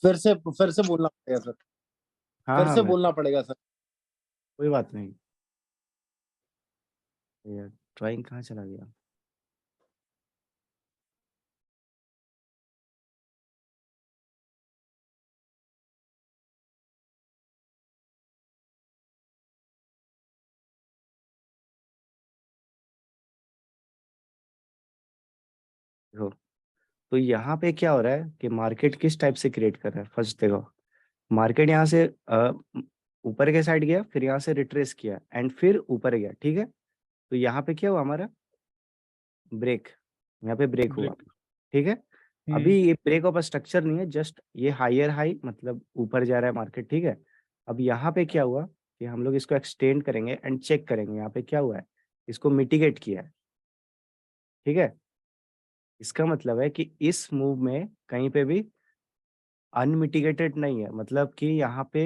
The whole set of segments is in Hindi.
फिर से बोलना पड़ेगा सर, हाँ फिर हाँ से मैं, बोलना पड़ेगा सर। कोई बात नहीं यार, ड्राइंग कहाँ चला गया। देखो, तो यहाँ पे क्या हो रहा है कि मार्केट किस टाइप से क्रिएट कर रहा है। फर्स्ट देखो, मार्केट यहाँ से ऊपर के साइड गया, फिर यहाँ से रिट्रेस किया एंड फिर ऊपर गया, ठीक है। तो यहाँ पे क्या हुआ हमारा, ब्रेक, यहाँ पे ब्रेक हुआ, ब्रेक। ठीक है। अभी ये ब्रेक ऑफ स्ट्रक्चर नहीं है, जस्ट ये हायर हाई मतलब ऊपर जा रहा है मार्केट, ठीक है। अब यहाँ पे क्या हुआ कि हम लोग इसको एक्सटेंड करेंगे एंड चेक करेंगे यहाँ पे क्या हुआ है, इसको मिटिगेट किया है, ठीक है। इसका मतलब है कि इस मूव में कहीं पे भी अनमिटिगेटेड नहीं है, मतलब कि यहाँ पे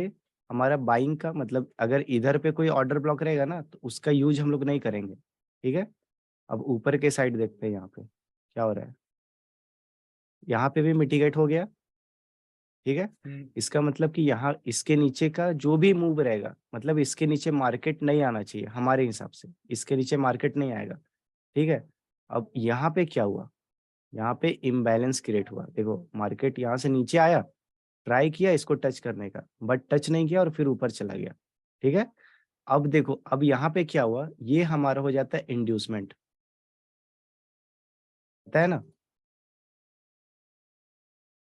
हमारा बाइंग का मतलब अगर इधर पे कोई ऑर्डर ब्लॉक रहेगा ना तो उसका यूज हम लोग नहीं करेंगे, ठीक है। अब ऊपर के साइड देखते हैं यहाँ पे क्या हो रहा है, यहाँ पे भी मिटिगेट हो गया, ठीक है। इसका मतलब कि यहाँ इसके नीचे का जो भी मूव रहेगा, मतलब इसके नीचे मार्केट नहीं आना चाहिए हमारे हिसाब से, इसके नीचे मार्केट नहीं आएगा, ठीक है। अब यहाँ पे क्या हुआ, यहाँ पे इम्बैलेंस क्रिएट हुआ। देखो मार्केट यहाँ से नीचे आया, ट्राई किया इसको टच करने का, बट टच नहीं किया और फिर ऊपर चला गया, ठीक है। अब देखो, अब यहाँ पे क्या हुआ, ये हमारा हो जाता है इंड्यूसमेंट, पता है ना,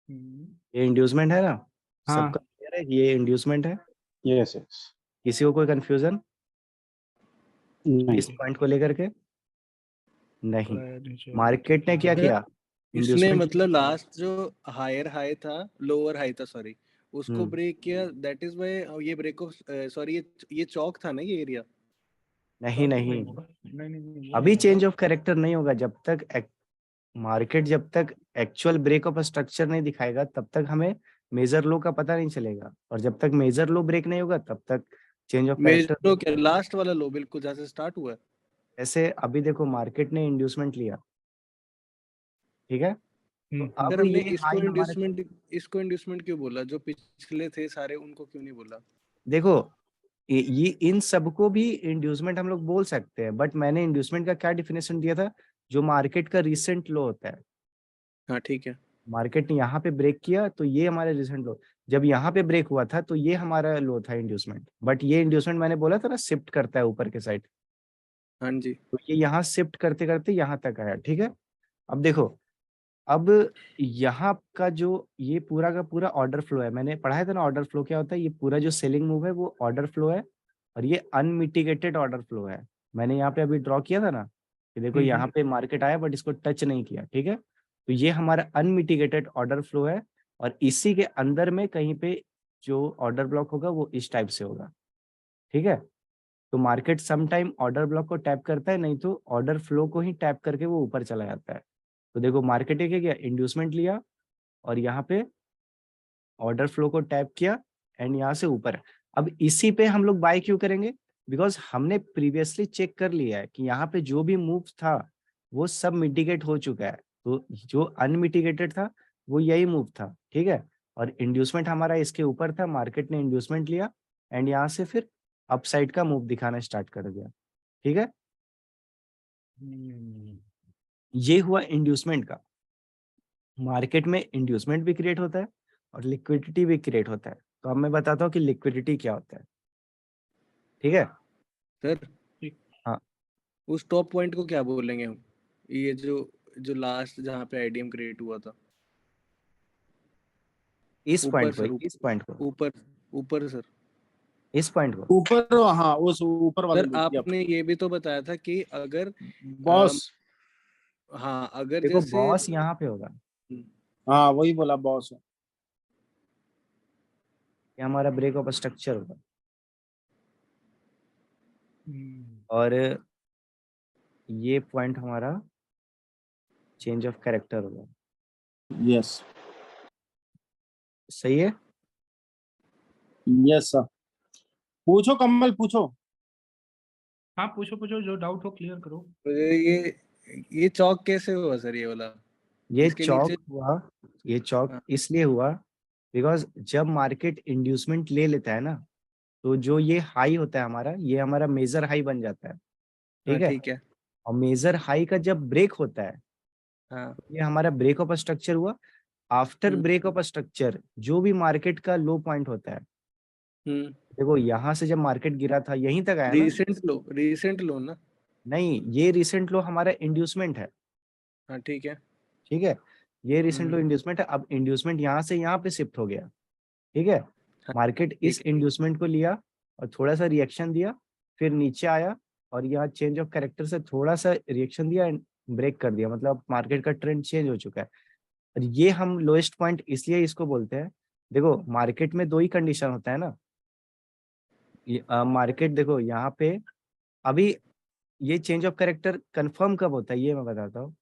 ये इंड्यूसमेंट है ना, हाँ। सबका क्लियर है कि ये इंड्यूसमेंट है। Yes yes. किसी को कोई कंफ्यूजन नहीं। इस पॉइंट को लेकर के? नहीं। नीचे मार्केट ने क्या सर, किया, इसने इंड्यूसमेंट, मतलब लास्ट जो हायर हाई था, लोअर हाई था सॉरी, उसको हम्म, ब्रेक किया, दैट इज व्हाई ये ब्रेक ऑफ सॉरी ये चौक था ना ये एरिया। नहीं नहीं, नहीं अभी चेंज ऑफ कैरेक्टर नहीं होगा जब तक मार्केट जब तक एक्चुअल ब्रेक ऑफ स्ट्रक्चर नहीं दिखाएगा तब तक हमें मेजर लो का पता नहीं चलेगा, और जब तक मेजर लो ब्रेक नहीं होगा तब तक चेंज ऑफ कैरेक्टर। मेजर लो क्या, लास्ट वाला लो बिल्कुल जहाँ से स्टार्ट हुआ है। ऐसे अभी देखो मार्केट ने इंड्यूसमेंट लिया, ठीक है। तो सर अब हमने ये हाई हमारे, इसको इंड्यूसमेंट क्यों बोला, जो पिछले थे सारे उनको क्यों नहीं बोला। देखो ये इन सबको भी इंड्यूसमेंट हम लोग बोल सकते हैं, बट मैंने इंड्यूसमेंट का क्या डिफिनेशन दिया था, जो मार्केट का रिसेंट लो होता है। हाँ ठीक है। मार्केट ने यहाँ पे ब्रेक किया तो ये हमारा रिसेंट लो, जब यहाँ पे ब्रेक हुआ था तो ये हमारा लो था इंड्यूसमेंट, बट ये इंड्यूसमेंट मैंने बोला था ना शिफ्ट करता है ऊपर के साइड, हाँ जी। तो ये यहाँ शिफ्ट करते करते यहाँ तक आया, ठीक है। अब देखो, अब यहाँ का जो ये पूरा का पूरा ऑर्डर फ्लो है, मैंने पढ़ाया था ना ऑर्डर फ्लो क्या होता है, ये पूरा जो सेलिंग मूव है वो ऑर्डर फ्लो है, और ये अनमिटिगेटेड ऑर्डर फ्लो है। मैंने यहाँ पे अभी ड्रॉ किया था ना कि देखो यहाँ पे मार्केट आया बट इसको टच नहीं किया, ठीक है। तो ये हमारा अनमिटिगेटेड ऑर्डर फ्लो है, और इसी के अंदर में कहीं पे जो ऑर्डर ब्लॉक होगा वो इस टाइप से होगा, ठीक है। तो market some time order block को टैप करता है, नहीं तो ऑर्डर फ्लो को ही टैप करके वो ऊपर चला जाता है। तो देखो मार्केट ने क्या किया, इंड्यूसमेंट लिया और यहाँ पे ऑर्डर फ्लो को टैप किया एंड यहाँ से ऊपर। अब इसी पे हम लोग बाय क्यों करेंगे, बिकॉज हमने प्रीवियसली चेक कर लिया है कि यहाँ पे जो भी मूव था वो सब मिटिगेट हो चुका है, तो जो अनमिटिगेटेड था वो यही मूव था, ठीक है। और इंड्यूसमेंट हमारा इसके ऊपर था, मार्केट ने इंड्यूसमेंट लिया एंड यहाँ से फिर अपसाइड का मूव दिखाना स्टार्ट कर दिया, ठीक है। ये हुआ इंड्यूसमेंट का। मार्केट में इंड्यूसमेंट भी क्रिएट होता है और लिक्विडिटी भी क्रिएट होता है, तो अब मैं बताता हूँ कि लिक्विडिटी क्या होता है, ठीक है। सर हाँ, उस टॉप पॉइंट को क्या बोलेंगे हम, ये जो जो लास्ट जहाँ पे आईडीएम क्रिएट हुआ था, इस ऊपर पॉइंट को, सर, इस पॉइंट को, ऊपर ऊपर सर। इस पॉइंट को, ऊपर, हाँ उस ऊपर वाले सर लोग की आपने ये भी तो बताया था कि अगर बॉस। हाँ अगर देखो जैसे बॉस यहाँ पे होगा, हाँ वही बोला बॉस। ये हमारा ब्रेक ऑफ स्ट्रक्चर होगा, और ये पॉइंट हमारा चेंज ऑफ कैरेक्टर होगा, यस सही है। Yes sir. पूछो कमल पूछो। हाँ पूछो पूछो, जो डाउट हो क्लियर करो। तो ये चौक कैसे हुआ सर, ये वाला ये इसके नीचे। चौक हुआ, ये चौक हाँ, इसलिए हुआ बिकॉज जब मार्केट इंड्यूसमेंट ले लेता है ना, तो जो ये हाई होता है हमारा, ये हमारा मेजर हाई बन जाता है, हाँ ठीक है। ठीक है। और मेजर हाई का जब ब्रेक होता है, हाँ। ये हमारा ब्रेक ऑफ स्ट्रक्चर हुआ। After hmm break of structure जो भी मार्केट का लो पॉइंट होता है, हम्म देखो यहाँ से जब मार्केट गिरा था यहीं तक आया ना। रीसेंट लो ना। नहीं, ये रिसेंट लो हमारा इंड्यूसमेंट है, हाँ ठीक है। ठीक है। ये रिसेंट लो हम्म। इंड्यूसमेंट है। अब इंड्यूसमेंट यहाँ से यहाँ पे शिफ्ट हो गया, ठीक है। हाँ मार्केट इस ठीक है। इंड्यूसमेंट को लिया और थोड़ा सा रिएक्शन दिया, फिर नीचे आया और यहाँ चेंज ऑफ कैरेक्टर से थोड़ा सा रिएक्शन दिया एंड ब्रेक कर दिया, मतलब मार्केट का ट्रेंड चेंज हो चुका है। और ये हम लोएस्ट पॉइंट इसलिए इसको बोलते हैं। देखो मार्केट में दो ही कंडीशन होता है ना। मार्केट देखो यहाँ पे अभी ये चेंज ऑफ कैरेक्टर कंफर्म कब होता है ये मैं बताता हूँ।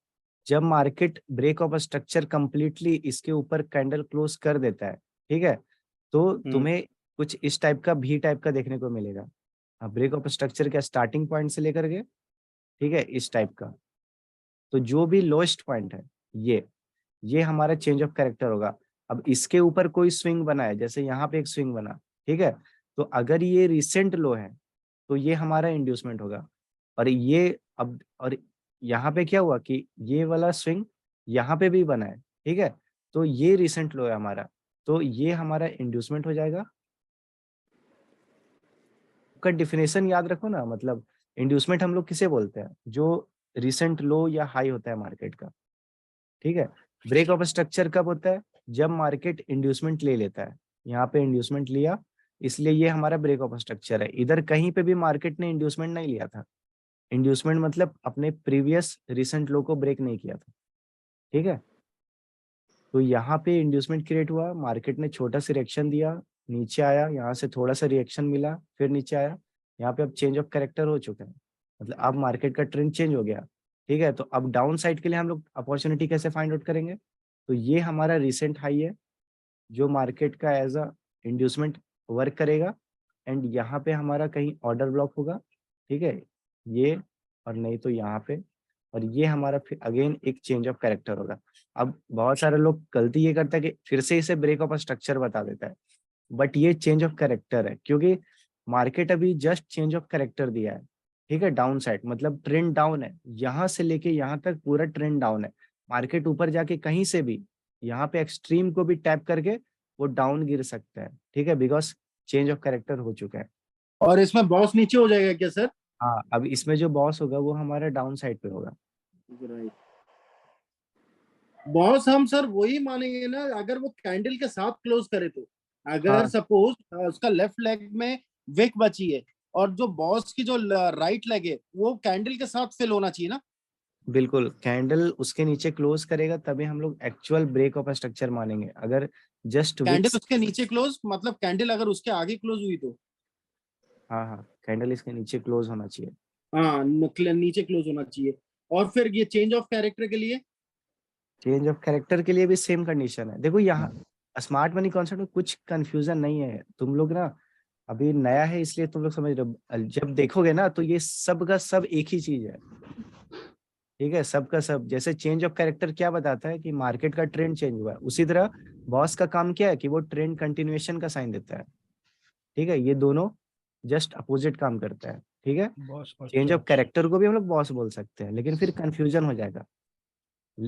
जब market break of structure completely इसके ऊपर कैंडल क्लोज कर देता है, ठीक है, तो तुम्हें कुछ इस टाइप का भी टाइप का देखने को मिलेगा। ब्रेक ऑफ स्ट्रक्चर का स्टार्टिंग पॉइंट से लेकर के, ठीक है, इस टाइप का। तो जो भी लोएस्ट पॉइंट है ये हमारा चेंज ऑफ कैरेक्टर होगा। अब इसके ऊपर कोई स्विंग बना है, जैसे यहाँ पे एक स्विंग बना, ठीक है, तो अगर ये रिसेंट लो है तो ये हमारा इंड्यूसमेंट होगा। और ये अब और यहाँ पे क्या हुआ कि ये वाला स्विंग यहाँ पे भी बना है, ठीक है, तो ये रिसेंट लो है हमारा, तो ये हमारा इंड्यूसमेंट हो जाएगा। का डिफिनेशन याद रखो ना, मतलब इंड्यूसमेंट हम लोग किसे बोलते हैं, जो रिसेंट लो या हाई होता है मार्केट का, ठीक है। ब्रेक ऑफ स्ट्रक्चर कब होता है, जब मार्केट इंड्यूसमेंट ले लेता है। यहाँ पे इंड्यूसमेंट लिया, इसलिए ये हमारा ब्रेक ऑफ स्ट्रक्चर है। इधर कहीं पे भी मार्केट ने इंड्यूसमेंट नहीं लिया था। इंड्यूसमेंट मतलब अपने प्रीवियस रिसेंट लो को ब्रेक नहीं किया था, ठीक है। तो यहाँ पे इंड्यूसमेंट क्रिएट हुआ, मार्केट ने छोटा सा रिएक्शन दिया, नीचे आया, यहाँ से थोड़ा सा रिएक्शन मिला, फिर नीचे आया। यहाँ पे अब चेंज ऑफ कैरेक्टर हो चुका है, मतलब अब मार्केट का ट्रेंड चेंज हो गया, ठीक है। तो अब डाउन साइड के लिए हम लोग अपॉर्चुनिटी कैसे फाइंड आउट करेंगे, तो ये हमारा रिसेंट हाई है जो मार्केट का एज अ इंड्यूसमेंट वर्क करेगा। एंड यहाँ पे हमारा कहीं ऑर्डर ब्लॉक होगा, ठीक है, ये, और नहीं तो यहाँ पे, और ये हमारा फिर अगेन एक चेंज ऑफ कैरेक्टर होगा। अब बहुत सारे लोग गलती ये करते हैं कि फिर से इसे ब्रेक ऑफ स्ट्रक्चर बता देता है, बट ये चेंज ऑफ कैरेक्टर है, क्योंकि मार्केट अभी जस्ट चेंज ऑफ कैरेक्टर दिया है, ठीक है। डाउन साइड मतलब ट्रेंड डाउन है, यहाँ से लेके यहाँ तक पूरा ट्रेंड डाउन है। मार्केट ऊपर जाके कहीं से भी यहाँ पे एक्सट्रीम को भी टैप करके वो डाउन गिर सकता है, ठीक है, बिकॉज चेंज ऑफ कैरेक्टर हो चुका है। और इसमें बॉस नीचे हो जाएगा क्या सर? हाँ, अब इसमें जो बॉस होगा वो हमारा डाउन साइड पे होगा। राइट। बॉस हम सर वही मानेंगे ना अगर वो कैंडल के साथ क्लोज करे तो। अगर हाँ सपोज उसका लेफ्ट लेग में विक बची है और जो बॉस की जो राइट लेग है वो कैंडल के साथ फिल होना चाहिए ना। बिल्कुल, कैंडल उसके नीचे क्लोज करेगा तभी हम लोग एक्चुअल ब्रेक ऑफ स्ट्रक्चर मानेंगे। अगर जस्ट कैंडल विक्स, उसके नीचे क्लोज मतलब कैंडल अगर उसके आगे क्लोज हुई तो। हाँ हाँ, कैंडल इसके नीचे क्लोज होना चाहिए। हाँ नीचे क्लोज होना चाहिए। और फिर ये चेंज ऑफ कैरेक्टर के लिए चेंज ऑफ कैरेक्टर के लिए भी सेम कंडीशन है। देखो यहाँ स्मार्ट मनी कॉन्सेप्ट में कुछ कंफ्यूजन नहीं है, तुम लोग ना अभी नया है इसलिए तुम लोग समझ रहे हो। जब देखोगे ना तो ये सब का सब एक ही चीज है, ठीक है, सब का सब। जैसे चेंज ऑफ कैरेक्टर क्या बताता है कि मार्केट का ट्रेंड चेंज हुआ है, उसी तरह बॉस का काम क्या है कि वो ट्रेंड कंटिन्यूएशन का साइन देता है, ठीक है। ये दोनों जस्ट अपोजिट काम करता है, ठीक है। बॉस और चेंज ऑफ जज कैरेक्टर को भी हम लोग बॉस बोल सकते हैं, लेकिन फिर कंफ्यूजन हो जाएगा,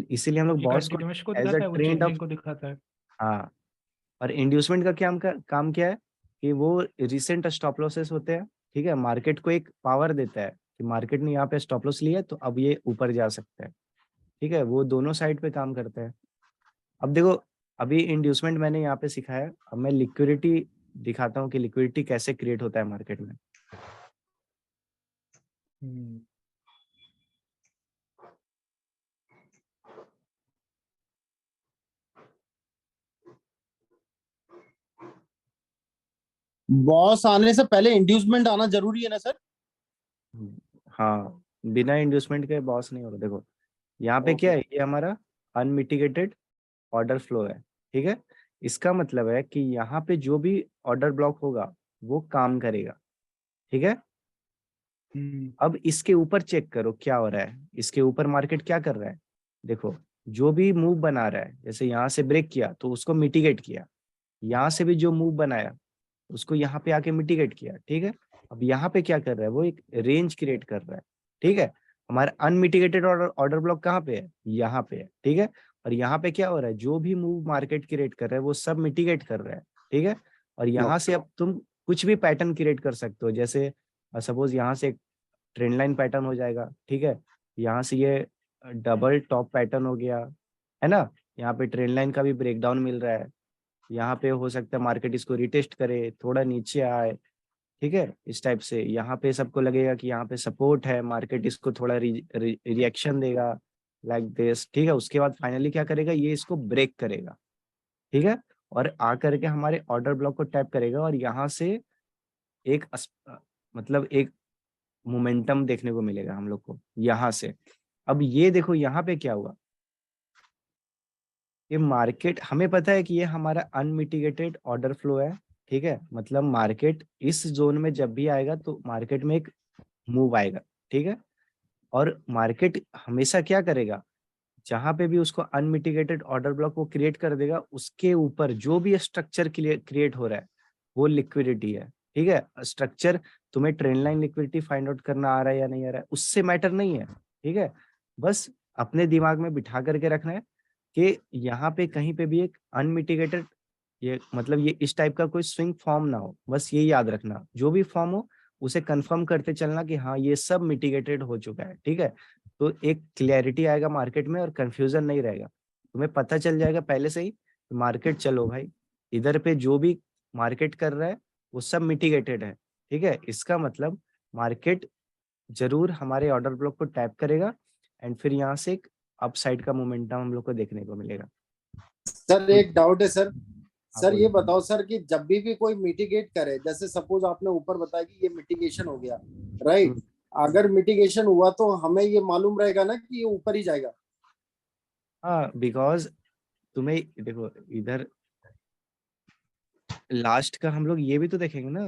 इसीलिए हम लोग ये बॉस को कंटिन्यूअस को एज अ दिखाता है, वो ट्रेंड ऑफ, चेंजिंग को दिखाता है। हाँ। और इंड्यूसमेंट का काम क्या है कि वो रिसेंट स्टॉप लॉसेस होते हैं, ठीक है, मार्केट को एक पावर देता है कि मार्केट ने यहाँ पे स्टॉप लॉस लिया तो अब ये ऊपर जा सकता है, ठीक है। वो दोनों साइड पे काम करता है। अब देखो, अभी इंड्यूसमेंट मैंने यहाँ पे सिखाया, अब मैं लिक्विडिटी दिखाता हूँ कि लिक्विडिटी कैसे क्रिएट होता है मार्केट में। हम्म, बॉस आने से पहले इंड्यूसमेंट आना जरूरी है ना सर? हाँ, बिना इंड्यूसमेंट के बॉस नहीं होगा। देखो यहाँ पे क्या है, ये हमारा अनमिटिगेटेड ऑर्डर फ्लो है, ठीक है। इसका मतलब है कि यहाँ पे जो भी ऑर्डर ब्लॉक होगा वो काम करेगा, ठीक है। अब इसके ऊपर चेक करो क्या हो रहा है, इसके ऊपर मार्केट क्या कर रहा है। देखो जो भी मूव बना रहा है, जैसे यहाँ से ब्रेक किया तो उसको मिटिगेट किया, यहाँ से भी जो मूव बनाया उसको यहाँ पे आके मिटिगेट किया, ठीक है। अब यहाँ पे क्या कर रहा है, वो एक रेंज क्रिएट कर रहा है, ठीक है। हमारा अनमिटिगेटेड ऑर्डर ब्लॉक कहाँ पे है, यहाँ पे है, ठीक है। और यहाँ पे क्या हो रहा है, जो भी मूव मार्केट क्रिएट कर रहा है वो सब मिटिगेट कर रहा है, ठीक है। और यहाँ से अब तुम कुछ भी पैटर्न क्रिएट कर सकते हो, जैसे सपोज यहाँ से एक ट्रेंड लाइन पैटर्न हो जाएगा, ठीक है। यहाँ से ये डबल टॉप पैटर्न हो गया, है ना। यहाँ पे ट्रेंड लाइन का भी ब्रेकडाउन मिल रहा है। यहाँ पे हो सकता है मार्केट इसको रिटेस्ट करे, थोड़ा नीचे आए, ठीक है, इस टाइप से। यहाँ पे सबको लगेगा कि यहाँ पे सपोर्ट है, मार्केट इसको थोड़ा रिएक्शन देगा लाइक दिस, ठीक है। उसके बाद फाइनली क्या करेगा, ये इसको ब्रेक करेगा, ठीक है। और आकर के हमारे ऑर्डर ब्लॉक को टैप करेगा और यहाँ से एक मतलब एक मोमेंटम देखने को मिलेगा हम लोग को यहाँ से। अब ये देखो यहाँ पे क्या हुआ, ये मार्केट, हमें पता है कि ये हमारा अनमिटिगेटेड ऑर्डर फ्लो है, ठीक है। मतलब मार्केट इस जोन में जब भी आएगा तो मार्केट में एक मूव आएगा, ठीक है। और मार्केट हमेशा क्या करेगा, जहां पे भी उसको अनमिटिगेटेड ऑर्डर ब्लॉक वो क्रिएट कर देगा, उसके ऊपर जो भी स्ट्रक्चर क्रिएट हो रहा है वो लिक्विडिटी है, ठीक है। स्ट्रक्चर, तुम्हें trend line liquidity find out करना आ रहा है या नहीं आ रहा है उससे मैटर नहीं है, ठीक है। बस अपने दिमाग में बिठा करके रखना है कि यहाँ पे कहीं पे भी एक अनमिटिगेटेड, ये मतलब ये इस टाइप का कोई स्विंग फॉर्म ना हो, बस ये याद रखना। जो भी फॉर्म हो उसे कंफर्म करते चलना कि हाँ ये सब मिटिगेटेड हो चुका है, ठीक है। तो एक क्लैरिटी आएगा मार्केट में और कंफ्यूजन नहीं रहेगा, तुम्हें पता चल जाएगा पहले से ही मार्केट, चलो भाई इधर पे जो भी मार्केट कर रहा है वो सब मिटिगेटेड है, ठीक है। इसका मतलब मार्केट जरूर हमारे ऑर्डर ब्लॉक को टैप करेगा एंड फिर यहाँ से एक अपसाइड का मोमेंटम हम लोग को देखने को मिलेगा। सर एक डाउट है सर। सर ये बोलिए। बताओ सर कि जब भी कोई मिटिगेट करे, जैसे सपोज आपने ऊपर बताया कि ये मिटिगेशन हो गया, राइट। अगर मिटिगेशन हुआ तो हमें ये मालूम रहेगा ना कि ये ऊपर ही जाएगा। हाँ, बिकॉज तुम्हें देखो इधर लास्ट का हम लोग ये भी तो देखेंगे ना।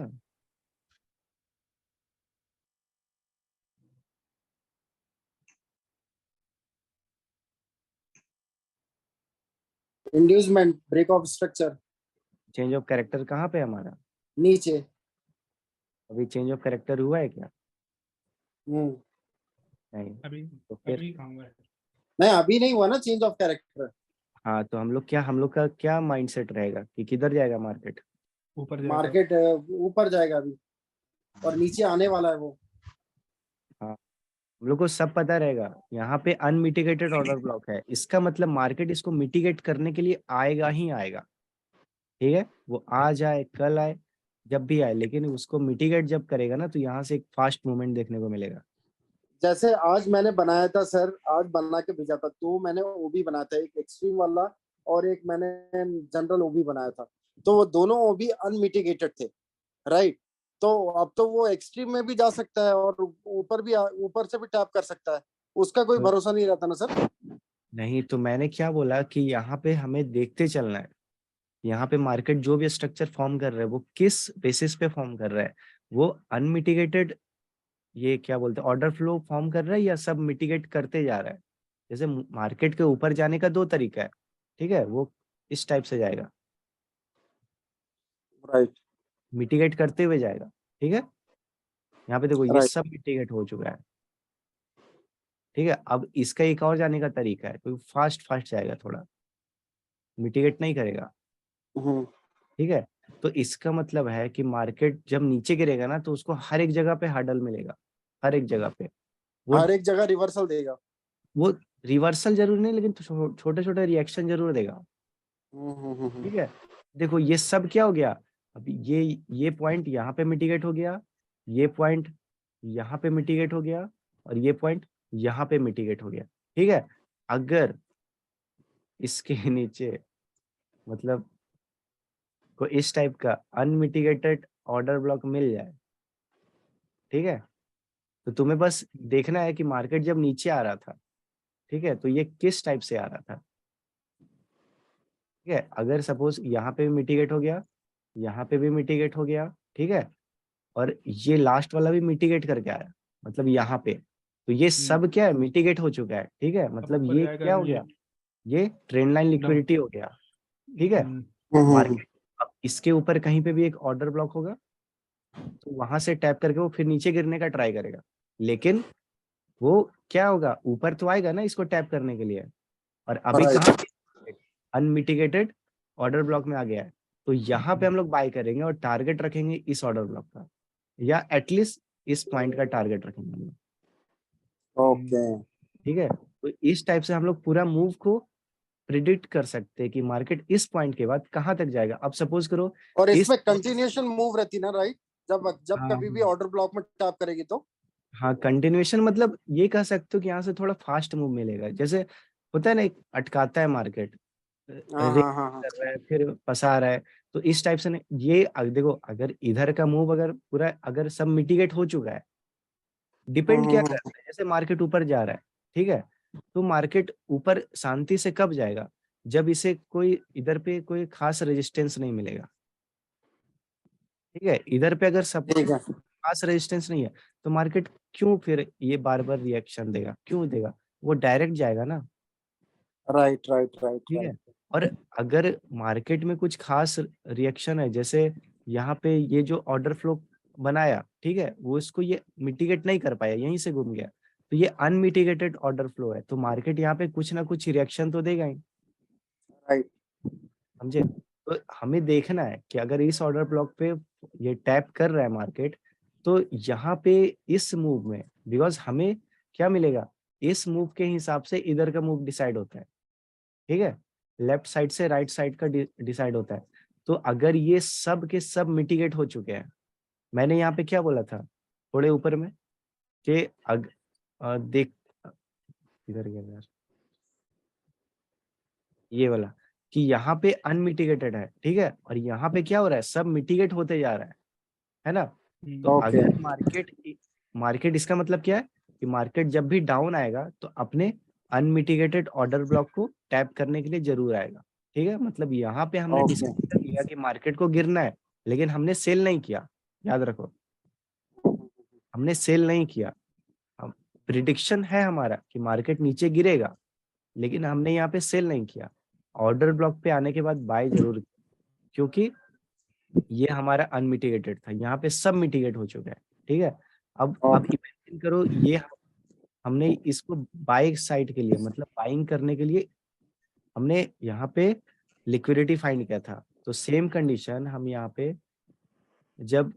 Inducement, break of structure, change of character कहाँ पे है हमारा, नीचे। अभी चेंज ऑफ कैरेक्टर हुआ है क्या, हम्म। नहीं। अभी तो फिर अभी कहाँ हुआ है? नहीं अभी नहीं हुआ ना चेंज ऑफ कैरेक्टर। हाँ, तो हम लोग का क्या माइंडसेट रहेगा कि किधर जाएगा मार्केट। ऊपर जाएगा। मार्केट ऊपर जाएगा अभी, और नीचे आने वाला है वो। हाँ, हम लोग को सब पता रहेगा यहाँ पे अनमिटिगेटेड ऑर्डर ब्लॉक है, इसका मतलब मार्केट इसको मिटिगेट करने के लिए आएगा ही आएगा, ठीक है। वो आज आए कल आए जब भी आए, लेकिन उसको मिटिगेट जब करेगा ना तो यहाँ से एक फास्ट मूवमेंट देखने को मिलेगा। जैसे आज मैंने बनाया था सर, आज बना के भेजा था, तो मैंने ओबी बनाया था, एक एक्सट्रीम वाला और एक मैंने जनरल ओबी बनाया था। तो वो दोनों ओबी अनमिटिगेटेड थे, राइट। तो अब तो वो एक्सट्रीम में भी जा सकता है और ऊपर भी, ऊपर से भी टैप कर सकता है, उसका कोई तो भरोसा नहीं रहता ना सर। नहीं, तो मैंने क्या बोला कि यहाँ पे हमें देखते चलना है, यहाँ पे मार्केट जो भी स्ट्रक्चर फॉर्म कर रहा है वो किस बेसिस पे फॉर्म कर रहा है, वो अनमिटिगेटेड, ये क्या बोलते हैं, ऑर्डर फ्लो फॉर्म कर रहा है या सब मिटिगेट करते जा रहा है। जैसे मार्केट के ऊपर जाने का दो तरीका है, ठीक है, वो इस टाइप से जाएगा, राइट मिटिगेट करते हुए जाएगा, ठीक है। यहाँ पे देखो ये राइट। सब मिटिगेट हो चुका है, ठीक है। अब इसका एक और जाने का तरीका है, तो फास्ट फास्ट जाएगा, थोड़ा मिटिगेट नहीं करेगा, हम्म। ठीक है। तो इसका मतलब है कि मार्केट जब नीचे गिरेगा ना तो उसको हर एक जगह पे हर्डल मिलेगा, हर एक जगह पे। वो हर एक जगह रिवर्सल देगा। वो रिवर्सल जरूर नहीं, लेकिन छोटे छोटे रिएक्शन जरूर देगा, हम्म। ठीक है। देखो ये सब क्या हो गया, अब ये पॉइंट यहाँ पे मिटिगेट हो गया, ये पॉइंट यहाँ पे मिटिगेट हो गया और ये पॉइंट यहाँ पे मिटिगेट हो गया, ठीक है। अगर इसके नीचे मतलब को इस टाइप का अनमिटिगेटेड ऑर्डर ब्लॉक मिल जाए, ठीक है, तो तुम्हें बस देखना है कि मार्केट जब नीचे आ रहा था, ठीक है, तो ये किस टाइप से आ रहा था, ठीक है। अगर सपोज यहाँ पे भी मिटिगेट हो गया, यहाँ पे भी मिटिगेट हो गया, ठीक है, और ये लास्ट वाला भी मिटिगेट करके आया, मतलब यहाँ पे, तो ये सब क्या है, मिटिगेट हो चुका है, ठीक है। अब मतलब ऊपर ये जाएगा क्या हो ये गया, ये ट्रेंड लाइन एकदम। लिक्विडिटी हो गया, ठीक है। हम्म। मार्केट अब इसके ऊपर कहीं पे भी एक ऑर्डर ब्लॉक होगा, तो वहां से टैप करके वो फिर नीचे गिरने का ट्राई करेगा, लेकिन वो क्या होगा, ऊपर तो आएगा ना इसको टैप करने के लिए। और अभी राइट कहाँ अनमिटिगेटेड ऑर्डर ब्लॉक में आ गया है, तो यहाँ पे हम लोग बाय करेंगे और टारगेट रखेंगे इस ऑर्डर ब्लॉक का, या एटलीस्ट इस पॉइंट का टारगेट रखेंगे हम लोग। ओके। ठीक है, तो इस टाइप से हम लोग पूरा मूव को प्रिडिक्ट कर सकते हैं कि मार्केट इस पॉइंट के बाद कहाँ तक जाएगा। अब सपोज करो और इस इसमें कंटिन्यूएशन मूव रहती ना, राइट? जब जब हाँ कभी भी ऑर्डर ब्लॉक में टैप करेगी तो हाँ कंटिन्यूएशन मतलब ये कह सकते हो कि यहाँ से थोड़ा फास्ट मूव मिलेगा, जैसे होता है ना, एक अटकाता है मार्केट, हाँ रेस हाँ हाँ हाँ। कर रहा है फिर फंसा रहा है, तो इस टाइप से नहीं, ये देखो अगर इधर का मूव अगर पूरा अगर सब मिटिगेट हो चुका है, डिपेंड क्या करता है, जैसे मार्केट ऊपर जा रहा है, ठीक है, तो मार्केट ऊपर शांति से कब जाएगा, जब इसे कोई इधर पे कोई खास रेजिस्टेंस नहीं मिलेगा। ठीक है, इधर पे अगर सब ठीक है। खास रेजिस्टेंस नहीं है, तो मार्केट क्यों फिर ये बार बार रिएक्शन देगा, क्यों देगा, वो डायरेक्ट जाएगा ना। राइट राइट राइट ठीक है, राइट। और अगर मार्केट में कुछ खास रिएक्शन है, जैसे यहाँ पे ये जो ऑर्डर फ्लो बनाया, ठीक है, वो इसको ये मिटिगेट नहीं कर पाया, यहीं से घूम गया, तो ये अनमिटिगेटेड ऑर्डर फ्लो है, तो मार्केट यहाँ पे कुछ ना कुछ रिएक्शन तो देगा ही। राइट। समझे, तो हमें देखना है कि अगर इस ऑर्डर ब्लॉक पे ये टैप कर रहा है मार्केट, तो यहाँ पे इस मूव में, बिकॉज हमें क्या मिलेगा, इस मूव के हिसाब से इधर का मूव डिसाइड होता है। ठीक है, लेफ्ट साइड से राइट साइड का डिसाइड होता है। तो अगर ये सब के सब मिटिगेट हो चुके हैं, मैंने यहाँ पे क्या बोला था थोड़े ऊपर में कि देख इधर गया यार, ये वाला, कि यहाँ पे अनमिटिगेटेड है, ठीक है, और यहाँ पे क्या हो रहा है, सब मिटिगेट होते जा रहा है ना। तो ओके। अगर मार्केट इसका मतलब क्या है कि मार्केट जब भी डाउन आएगा तो अपने अनमिटिगेटेड ऑर्डर ब्लॉक को टैप करने के लिए जरूर आएगा। ठीक है, मतलब यहाँ पे हमने ओके। डिसाइड कर लिया कि मार्केट को गिरना है, लेकिन हमने सेल नहीं किया, याद रखो, हमने सेल नहीं किया। हम प्रिडिक्शन है हमारा कि मार्केट नीचे गिरेगा, लेकिन हमने यहाँ पे सेल नहीं किया, ऑर्डर ब्लॉक पे आने के बाद बाय जरूर किया, क्योंकि ये हमारा अनमिटिगेटेड था, यहाँ पे सब मिटिगेट हो चुका है। ठीक है, अब ओके। इमेजिन करो ये हमने इसको बाय साइड के लिए, मतलब बाइंग करने के लिए हमने यहाँ पे लिक्विडिटी फाइंड किया था, तो सेम कंडीशन हम यहाँ पे जब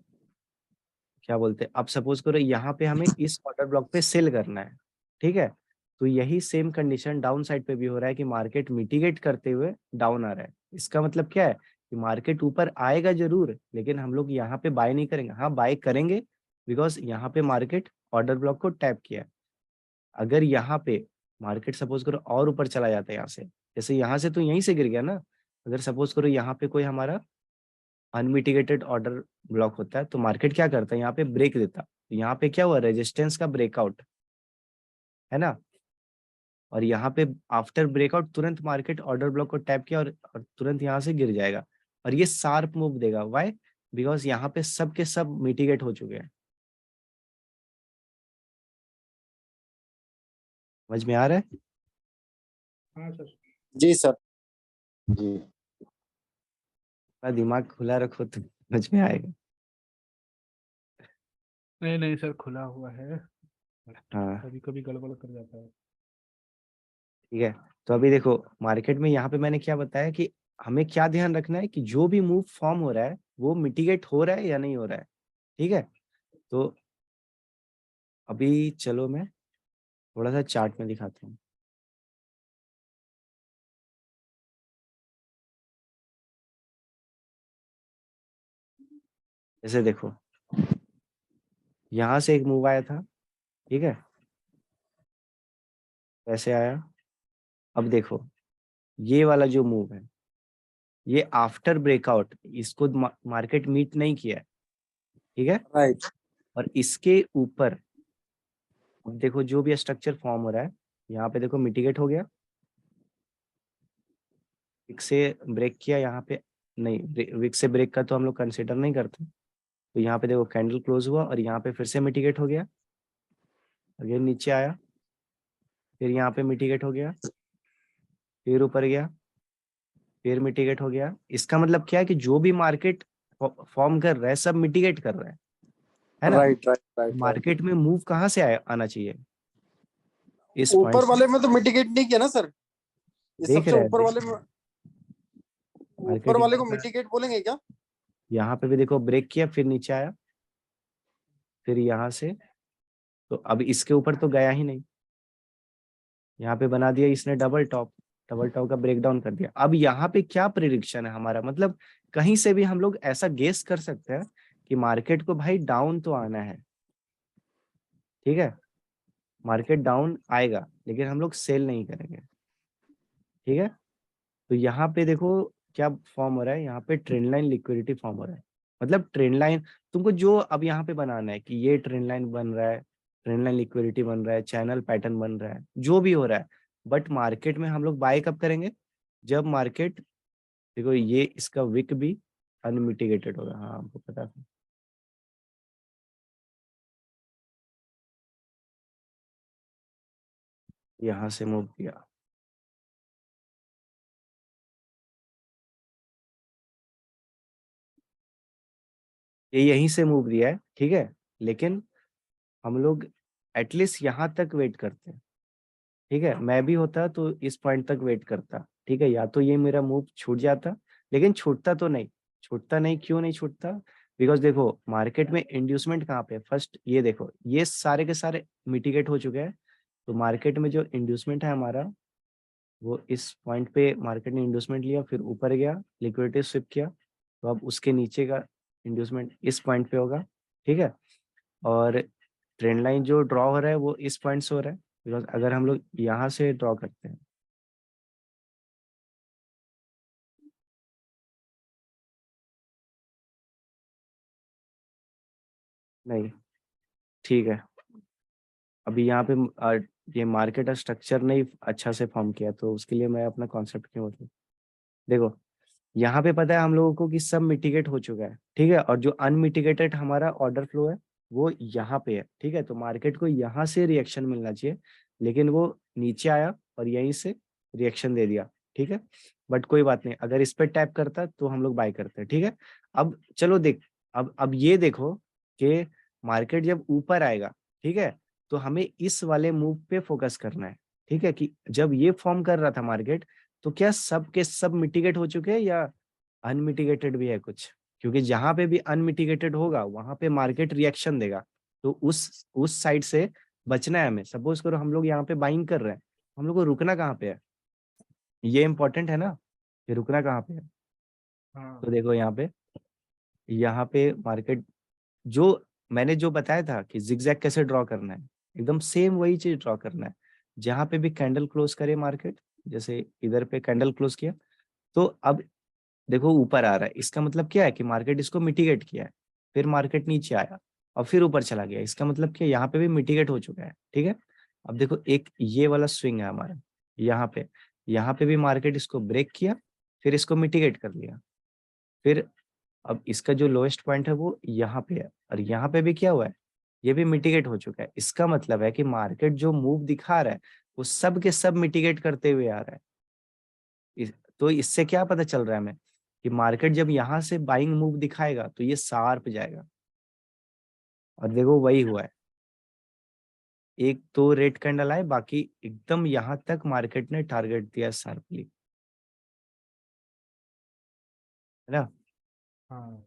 क्या बोलते हैं, अब सपोज करो यहाँ पे हमें इस ऑर्डर ब्लॉक पे सेल करना है, ठीक है, तो यही सेम कंडीशन डाउन साइड पे भी हो रहा है कि मार्केट मिटिगेट करते हुए डाउन आ रहा है। इसका मतलब क्या है कि मार्केट ऊपर आएगा जरूर, लेकिन हम लोग यहाँ पे बाय नहीं करेंगे, हाँ बाय करेंगे, बिकॉज यहाँ पे मार्केट ऑर्डर ब्लॉक को टैप किया है। अगर यहाँ पे मार्केट सपोज करो और ऊपर चला जाता है यहाँ से, जैसे यहाँ से तो यहीं से गिर गया ना, अगर सपोज करो यहाँ पे कोई हमारा अनमिटिगेटेड ऑर्डर ब्लॉक होता है, तो मार्केट क्या करता है, यहाँ पे ब्रेक देता, तो यहाँ पे क्या हुआ, रेजिस्टेंस का ब्रेकआउट है ना, और यहाँ पे आफ्टर ब्रेकआउट तुरंत मार्केट ऑर्डर ब्लॉक को टैप किया और तुरंत यहाँ से गिर जाएगा, और ये शार्प मूव देगा। व्हाई? बिकॉज यहाँ पे सब के सब मिटिगेट हो चुके हैं। समझ में आ रहा है? हाँ सर। जी सर। जी। अपना दिमाग खुला रखो तो समझ में आएगा। नहीं नहीं सर, खुला हुआ है, हाँ कभी कभी गड़बड़ कर जाता है। ठीक है, तो अभी देखो मार्केट में यहाँ पे मैंने क्या बताया कि हमें क्या ध्यान रखना है कि जो भी मूव फॉर्म हो रहा है वो मिटिगेट हो रहा है या नहीं हो रहा है। ठीक है, तो अभी चलो मैं थोड़ा सा चार्ट में दिखाता हूँ। जैसे देखो यहाँ से एक मूव आया था, ठीक है, वैसे आया। अब देखो ये वाला जो मूव है, ये आफ्टर ब्रेकआउट इसको मार्केट मीट नहीं किया है, ठीक है, राइट। और इसके ऊपर अब देखो जो भी स्ट्रक्चर फॉर्म हो रहा है, यहाँ पे देखो मिटिगेट हो गया, विक से ब्रेक किया यहाँ पे, नहीं विक से ब्रेक का तो हम लोग कंसिडर नहीं करते, तो यहाँ पे देखो कैंडल क्लोज हुआ और यहाँ पे फिर से मिटिगेट हो गया, अगेन नीचे आया, फिर यहाँ पे मिटिगेट हो गया, फिर ऊपर गया, फिर मिटिगेट हो गया। इसका मतलब क्या है कि जो भी मार्केट फॉर्म कर रहा है सब मिटिगेट कर रहा है ना। Right right right right. Market में मूव कहाँ से आना चाहिए, इस पॉइंट ऊपर से। वाले में तो मिटिगेट नहीं किया ना सर, ये देख सबसे रहे हैं ऊपर वाले में, ऊपर मार्केट वाले यहाँ को पे, मिटिगेट बोलेंगे क्या? यहाँ पे भी देखो ब्रेक किया फिर नीचे आया, फिर यहाँ से, तो अब इसके ऊपर तो गया ही नहीं, यहाँ पे बना दिया इसने डबल टॉप, डबल टॉप का ब्रेकडाउन कर दिया। अब यहाँ पे क्या प्रिडिक्शन है हमारा, मतलब कहीं से भी हम लोग ऐसा गेस कर सकते हैं कि मार्केट को भाई डाउन तो आना है, ठीक है, मार्केट डाउन आएगा, लेकिन हम लोग सेल नहीं करेंगे, ठीक है। तो यहाँ पे देखो क्या फॉर्म हो रहा है, यहाँ पे ट्रेंड लाइन लिक्विडिटी फॉर्म हो रहा है। मतलब ट्रेंड लाइन तुमको जो अब यहाँ पे बनाना है कि ये ट्रेंड लाइन बन रहा है, ट्रेंड लाइन लिक्विडिटी बन रहा है, चैनल पैटर्न बन रहा है, जो भी हो रहा है, बट मार्केट में हम लोग बाय कब करेंगे, जब मार्केट, देखो ये इसका विक भी अनमिटिगेटेड होगा, हाँ हमको पता था। यहाँ से मूव किया, ये यहीं से मूव दिया है, ठीक है, लेकिन हम लोग एटलीस्ट यहाँ तक वेट करते हैं, ठीक है। मैं भी होता तो इस पॉइंट तक वेट करता, ठीक है, या तो ये मेरा मूव छूट जाता, लेकिन छूटता तो नहीं, छूटता नहीं, क्यों नहीं छूटता, बिकॉज देखो मार्केट में इंड्यूसमेंट कहाँ पे है, फर्स्ट ये देखो ये सारे के सारे मिटिगेट हो चुके हैं, तो मार्केट में जो इंड्यूसमेंट है हमारा, वो इस पॉइंट पे मार्केट ने इंड्यूसमेंट लिया, फिर ऊपर गया, लिक्विडिटी स्विप किया, तो अब उसके नीचे का इंड्यूसमेंट इस पॉइंट पे होगा, ठीक है। और ट्रेंड लाइन जो ड्रॉ हो रहा है वो इस पॉइंट से हो रहा है, बिकॉज अगर हम लोग यहाँ से ड्रॉ करते हैं, नहीं, ठीक है, अभी यहाँ पे ये मार्केट स्ट्रक्चर नहीं अच्छा से फॉर्म किया, तो उसके लिए मैं अपना कॉन्सेप्ट क्यों मतलब, देखो यहाँ पे पता है हम लोगों को कि सब मिटिगेट हो चुका है, ठीक है, और जो अनमिटिगेटेड हमारा ऑर्डर फ्लो है वो यहाँ पे है, ठीक है, तो मार्केट को यहाँ से रिएक्शन मिलना चाहिए, लेकिन वो नीचे आया और यहीं से रिएक्शन दे दिया, ठीक है। बट कोई बात नहीं, अगर इस पे टैप करता तो हम लोग बाय करते हैं, ठीक है। अब चलो देख, अब ये देखो कि मार्केट जब ऊपर आएगा, ठीक है, तो हमें इस वाले मूव पे फोकस करना है, ठीक है, कि जब ये फॉर्म कर रहा था मार्केट, तो क्या सब के सब मिटिगेट हो चुके हैं या अनमिटिगेटेड भी है कुछ, क्योंकि जहां पे भी अनमिटिगेटेड होगा वहां पे मार्केट रिएक्शन देगा, तो उस साइड से बचना है हमें। सपोज करो हम लोग यहाँ पे बाइंग कर रहे हैं, हम लोग को रुकना कहाँ पे है, ये इंपॉर्टेंट है ना, कि रुकना कहाँ पे है। हाँ तो देखो यहाँ पे मार्केट जो मैंने जो बताया था कि जिगजैग कैसे ड्रॉ करना है, एकदम सेम वही चीज ड्रॉ करना है। जहां पे भी कैंडल क्लोज करे मार्केट, जैसे इधर पे कैंडल क्लोज किया, तो अब देखो ऊपर आ रहा है, इसका मतलब क्या है कि मार्केट इसको मिटिगेट किया है, फिर मार्केट नीचे आया और फिर ऊपर चला गया, इसका मतलब क्या, यहाँ पे भी मिटिगेट हो चुका है, ठीक है। अब देखो एक ये वाला स्विंग है हमारा, यहाँ पे भी मार्केट इसको ब्रेक किया, फिर इसको मिटिगेट कर लिया, फिर अब इसका जो लोएस्ट पॉइंट है वो यहाँ पे है, और यहाँ पे भी क्या हुआ है, ये भी मिटिगेट हो चुका है। इसका मतलब है कि मार्केट जो मूव दिखा रहा है वो सब के सब मिटिगेट करते हुए आ रहा है। तो इससे क्या पता चल रहा है हमें कि मार्केट जब यहाँ से बाइंग मूव दिखाएगा तो ये शार्प जाएगा, और देखो वही हुआ है, एक तो रेड कैंडल आए, बाकी एकदम यहाँ तक मार्केट ने टारगेट दिया शार्पली, है ना। हाँ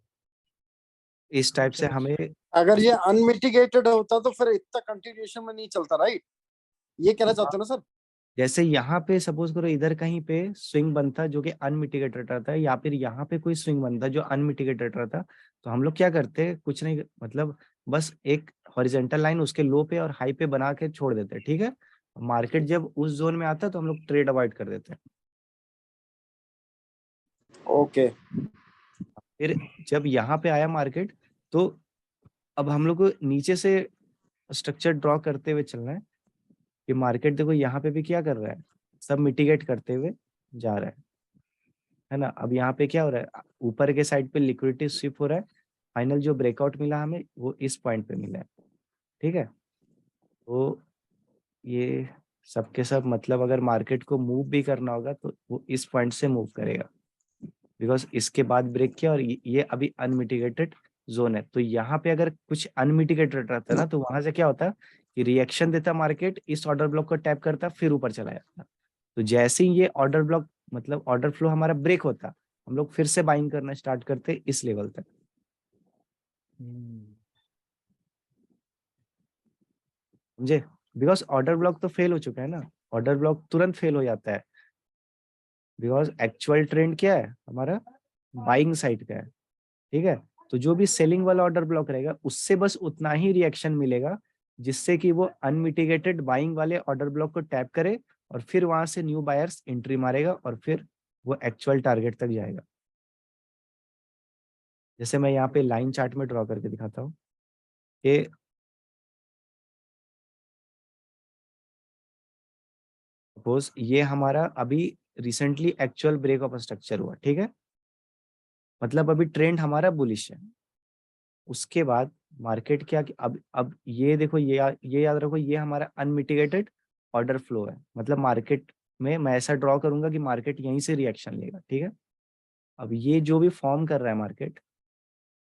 इस टाइप से सर। हमें, अगर ये अनमिटिगेटेड होता तो फिर इतना कंटिन्यूएशन में नहीं चलता, राइट? ये कहना चाहते हो ना सर? जैसे यहाँ पे सपोज करो इधर कहीं पे स्विंग बनता जो कि अनमिटिगेटेड रहता है, या फिर यहाँ पे कोई स्विंग बनता जो अनमिटिगेटेड रहता, तो हम लोग क्या करते हैं, कुछ नहीं, मतलब बस एक हॉरिजॉन्टल लाइन उसके लो पे और हाई पे बना के छोड़ देते हैं, ठीक है। मार्केट जब उस जोन में आता है तो हम लोग ट्रेड अवॉइड कर देते हैं। ओके। फिर जब यहाँ पे आया मार्केट, तो अब हम लोग को नीचे से स्ट्रक्चर ड्रॉ करते हुए चलना है कि मार्केट देखो यहाँ पे भी क्या कर रहा है, सब मिटिगेट करते हुए जा रहा है ना। अब यहाँ पे क्या हो रहा है, ऊपर के साइड पे लिक्विडिटी स्विप हो रहा है, फाइनल जो ब्रेकआउट मिला हमें वो इस पॉइंट पे मिला है, ठीक है। तो ये सबके सब मतलब अगर मार्केट को मूव भी करना होगा तो वो इस पॉइंट से मूव करेगा, बिकॉज इसके बाद ब्रेक किया और ये अभी अनमिटिगेटेड जोन है। तो यहाँ पे अगर कुछ अनमिटिगेटेड रहता ना तो वहां से क्या होता कि रिएक्शन देता मार्केट, इस ऑर्डर ब्लॉक को टैप करता, फिर ऊपर चला जाता। तो जैसे ही ये ऑर्डर ब्लॉक मतलब ऑर्डर फ्लो हमारा ब्रेक होता, हम लोग फिर से बाइंग करना स्टार्ट करते इस लेवल तक। समझे? बिकॉज ऑर्डर ब्लॉक तो फेल हो चुका है ना, ऑर्डर ब्लॉक तुरंत फेल हो जाता है बिकॉज एक्चुअल ट्रेंड क्या है हमारा, बाइंग साइड का है। ठीक है, तो जो भी सेलिंग वाला ऑर्डर ब्लॉक रहेगा उससे बस उतना ही रिएक्शन मिलेगा जिससे कि वो अनमिटिगेटेड बाइंग वाले ऑर्डर ब्लॉक को टैप करे और फिर वहां से न्यू बायर्स एंट्री मारेगा और फिर वो एक्चुअल टारगेट तक जाएगा। जैसे मैं यहाँ पे लाइन चार्ट में ड्रॉ करके दिखाता हूँ कि सपोज ये हमारा अभी recently actual break of structure हुआ, ठीक है, मतलब अभी ट्रेंड हमारा बुलिश है। उसके बाद मार्केट क्या कि अब ये देखो, ये याद रखो, ये हमारा अनमिटिगेटेड ऑर्डर फ्लो है। मतलब मार्केट में मैं ऐसा ड्रॉ करूंगा कि मार्केट यहीं से रिएक्शन लेगा। ठीक है, अब ये जो भी फॉर्म कर रहा है मार्केट,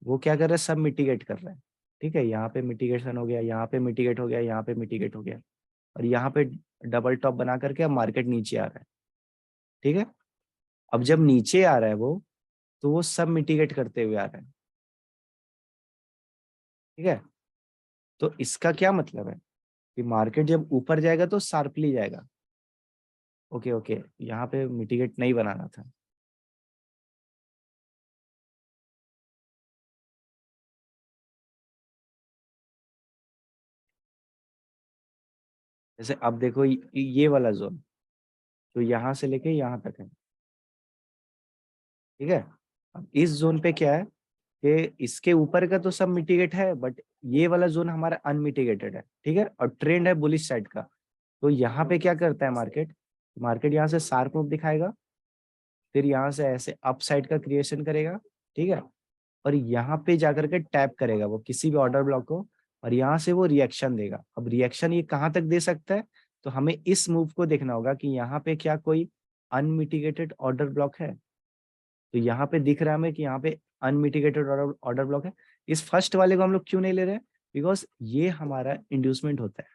वो क्या कर रहा है, सब मिटिगेट कर रहा है। ठीक है, यहाँ पे मिटिगेशन हो गया, यहाँ पे मिटिगेट हो गया, यहाँ पे मिटिगेट हो गया और यहाँ पे डबल टॉप बना करके अब मार्केट नीचे आ रहा है। ठीक है, अब जब नीचे आ रहा है वो, तो वो सब मिटिगेट करते हुए आ रहा है। ठीक है, तो इसका क्या मतलब है कि मार्केट जब ऊपर जाएगा तो शार्पली जाएगा। ओके ओके, यहाँ पे मिटिगेट नहीं बनाना था। जैसे अब देखो ये वाला जोन तो यहाँ से लेके यहाँ तक है। ठीक है, अब इस जोन पे क्या है कि इसके ऊपर का तो सब मिटिगेट है बट ये वाला जोन हमारा अनमिटिगेटेड है। ठीक है, और ट्रेंड है बुलिश साइड का। तो यहाँ पे क्या करता है मार्केट, मार्केट यहाँ से शार्प मूव दिखाएगा, फिर यहाँ से ऐसे अप साइड का क्रिएशन करेगा। ठीक है, और यहाँ पे जाकर के टैप करेगा वो किसी भी ऑर्डर ब्लॉक को और यहाँ से वो रिएक्शन देगा। अब रिएक्शन ये कहाँ तक दे सकता है, तो हमें इस मूव को देखना होगा कि यहाँ पे क्या कोई अनमिटिगेटेड ऑर्डर ब्लॉक है। तो यहाँ पे दिख रहा है हमें कि यहाँ पे अनमिटिगेटेड ऑर्डर ब्लॉक है। इस फर्स्ट वाले को हम लोग क्यों नहीं ले रहे हैं, बिकॉज ये हमारा इंड्यूसमेंट होता है।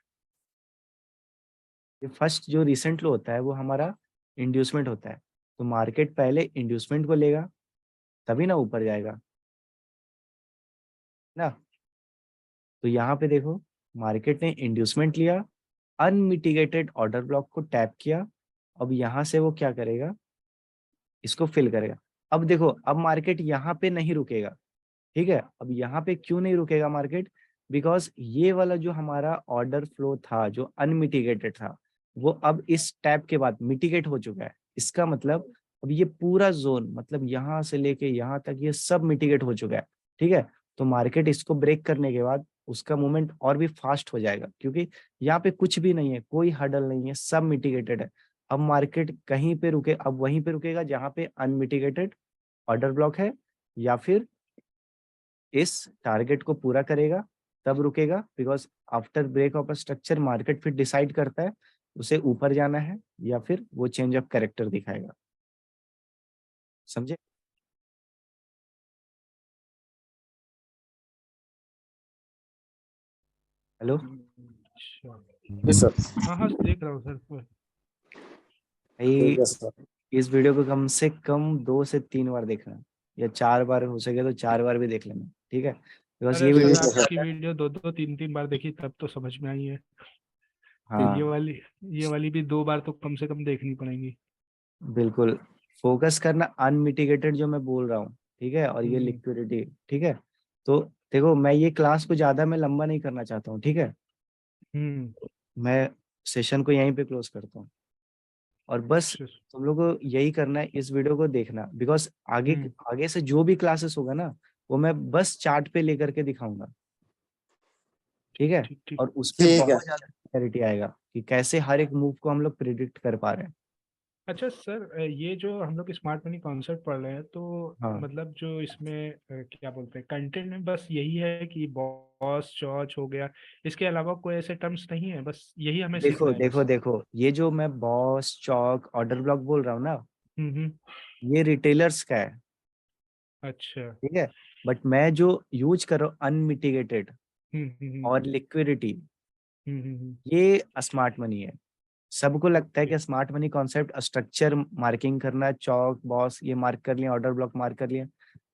ये फर्स्ट जो रिसेंट लो होता है वो हमारा इंड्यूसमेंट होता है। तो मार्केट पहले इंड्यूसमेंट को लेगा तभी ना ऊपर जाएगा ना। तो यहाँ पे देखो मार्केट ने इंड्यूसमेंट लिया, अनमिटिगेटेड ऑर्डर ब्लॉक को टैप किया, अब यहाँ से वो क्या करेगा, इसको फिल करेगा। अब देखो अब मार्केट यहाँ पे नहीं रुकेगा। ठीक है, अब यहाँ पे क्यों नहीं रुकेगा मार्केट, बिकॉज ये वाला जो हमारा ऑर्डर फ्लो था जो अनमिटिगेटेड था वो अब इस टैप के बाद मिटिगेट हो चुका है। इसका मतलब अब ये पूरा जोन मतलब यहाँ से लेके यहाँ तक ये सब मिटिगेट हो चुका है। ठीक है, तो मार्केट इसको ब्रेक करने के बाद उसका मूवमेंट और भी फास्ट हो जाएगा क्योंकि यहाँ पे कुछ भी नहीं है, कोई हडल नहीं है, सब मिटिगेटेड है। अब मार्केट कहीं पे रुके, अब वहीं पे रुकेगा जहां पे अनमिटिगेटेड ऑर्डर ब्लॉक है, या फिर इस टारगेट को पूरा करेगा तब रुकेगा। Because after break of structure market फिर डिसाइड करता है उसे ऊपर जाना है या फिर वो चेंज ऑफ कैरेक्टर दिखाएगा। समझे? हेलो? अच्छा, जी सर। हाँ हाँ देख रहा हूँ सर। ठीक भाई है सर। इस वीडियो को कम से कम 2 से 3 बार देखना या 4 बार, हो सके तो 4 बार भी देख लेना। ठीक है, बिकॉज अरे ये सर वीडियो ठीक है सर। आपकी वीडियो दो दो तीन तीन बार देखी तब तो समझ में आई है। तो ये हाँ वाली ये वाली भी 2 बार तो कम से कम देखनी पड़ेगी। बिल्कुल, फोकस करना अनमिटिगेटेड जो मैं बोल रहा हूँ। ठीक है, और ये हम्म लिक्विडिटी। ठीक है, तो देखो मैं ये क्लास को ज्यादा मैं लंबा नहीं करना चाहता हूँ। ठीक है, हम्म। मैं सेशन को यहीं पे क्लोज करता हूँ और बस अच्छा। तुम लोग को यही करना है, इस वीडियो को देखना। बिकॉज आगे हम्म। आगे से जो भी क्लासेस होगा ना वो मैं बस चार्ट पे लेकर के दिखाऊंगा। ठीक है, ठीक ठीक। और उस पे ठीक है। बहुत ज्यादा क्लैरिटी आएगा कि कैसे हर एक मूव को हम लोग प्रिडिक्ट कर पा रहे हैं। अच्छा सर, ये जो हम लोग स्मार्ट मनी कॉन्सेप्ट पढ़ रहे हैं तो हाँ मतलब जो इसमें क्या बोलते हैं कंटेंट में बस यही है कि बॉस चॉच हो गया, इसके अलावा कोई ऐसे टर्म्स नहीं है, बस यही हमें सीखना देखो है देखो बस। देखो, ये जो मैं बॉस चौक ऑर्डर ब्लॉक बोल रहा हूँ ना, हम्म। ये रिटेलर्स का है, अच्छा। ठीक है। बट मैं जो यूज कर रहा हूँ अनमिटिगेटेड और लिक्विडिटी, ये स्मार्ट मनी है। सबको लगता है कि smart money concept structure marking करना, चौक बॉस ये मार्क कर लिया, ऑर्डर ब्लॉक मार्क कर लिया